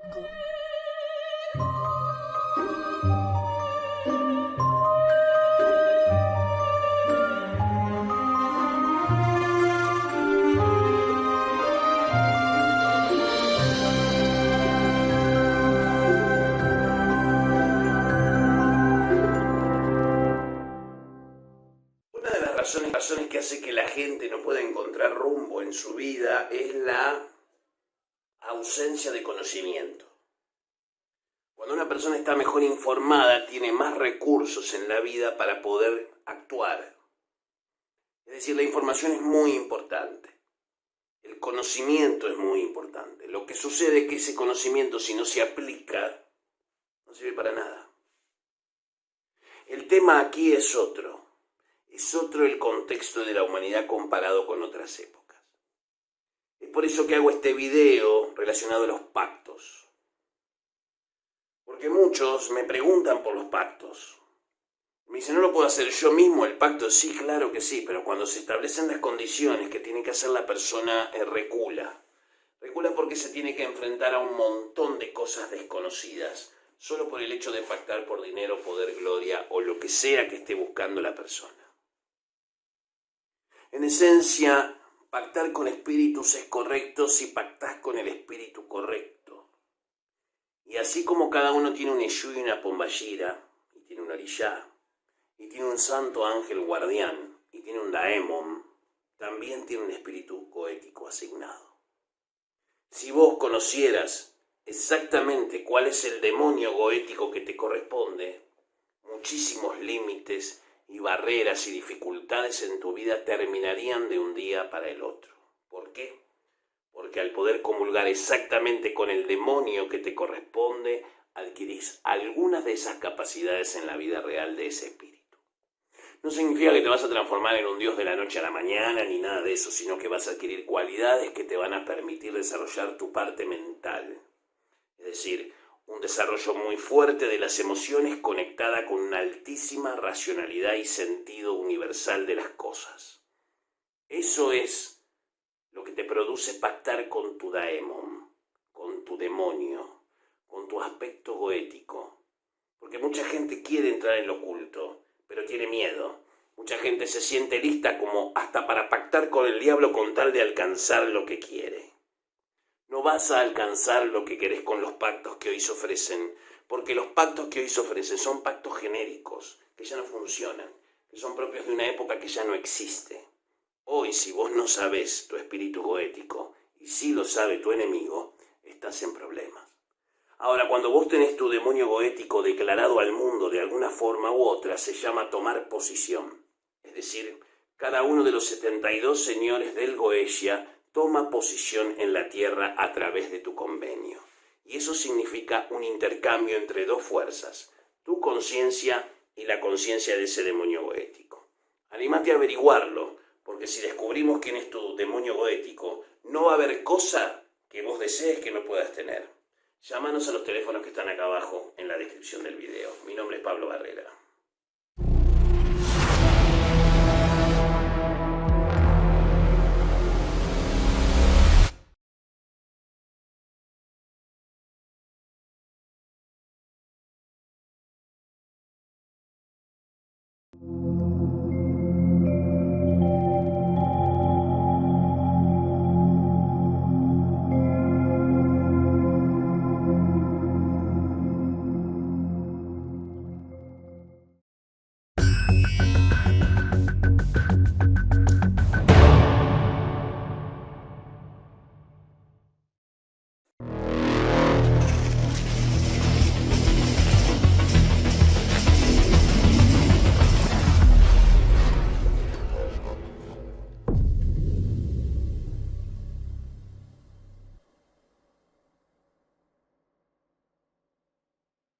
Una de las razones que hace que la gente no pueda encontrar rumbo en su vida es la ausencia de conocimiento. Cuando una persona está mejor informada, tiene más recursos en la vida para poder actuar. Es decir, la información es muy importante. El conocimiento es muy importante. Lo que sucede es que ese conocimiento, si no se aplica, no sirve para nada. El tema aquí es otro. Es otro el contexto de la humanidad comparado con otras épocas. Es por eso que hago este video relacionado a los pactos. Porque muchos me preguntan por los pactos. Me dicen, ¿no lo puedo hacer yo mismo el pacto? Sí, claro que sí, pero cuando se establecen las condiciones que tiene que hacer la persona, recula. Recula porque se tiene que enfrentar a un montón de cosas desconocidas, solo por el hecho de pactar por dinero, poder, gloria o lo que sea que esté buscando la persona. En esencia, pactar con espíritus es correcto si pactás con el espíritu correcto. Y así como cada uno tiene un Eshu y una Pombayira, y tiene un Orishá, y tiene un santo ángel guardián, y tiene un Daemon, también tiene un espíritu goético asignado. Si vos conocieras exactamente cuál es el demonio goético que te corresponde, muchísimos límites y barreras y dificultades en tu vida terminarían de un día para el otro. ¿Por qué? Porque al poder comulgar exactamente con el demonio que te corresponde, adquirís algunas de esas capacidades en la vida real de ese espíritu. No significa que te vas a transformar en un dios de la noche a la mañana ni nada de eso, sino que vas a adquirir cualidades que te van a permitir desarrollar tu parte mental. Es decir, un desarrollo muy fuerte de las emociones conectada con una altísima racionalidad y sentido universal de las cosas. Eso es lo que te produce pactar con tu Daemon, con tu demonio, con tu aspecto goético. Porque mucha gente quiere entrar en lo oculto, pero tiene miedo. Mucha gente se siente lista como hasta para pactar con el diablo con tal de alcanzar lo que quiere. No vas a alcanzar lo que querés con los pactos que hoy se ofrecen, porque los pactos que hoy se ofrecen son pactos genéricos, que ya no funcionan, que son propios de una época que ya no existe. Hoy, si vos no sabés tu espíritu goético, y sí lo sabe tu enemigo, estás en problemas. Ahora, cuando vos tenés tu demonio goético declarado al mundo de alguna forma u otra, se llama tomar posición. Es decir, cada uno de los 72 señores del Goetia toma posición en la tierra a través de tu convenio. Y eso significa un intercambio entre dos fuerzas, tu conciencia y la conciencia de ese demonio goético. Anímate a averiguarlo, porque si descubrimos quién es tu demonio goético, no va a haber cosa que vos desees que no puedas tener. Llámanos a los teléfonos que están acá abajo en la descripción del video. Mi nombre es Pablo Barrera.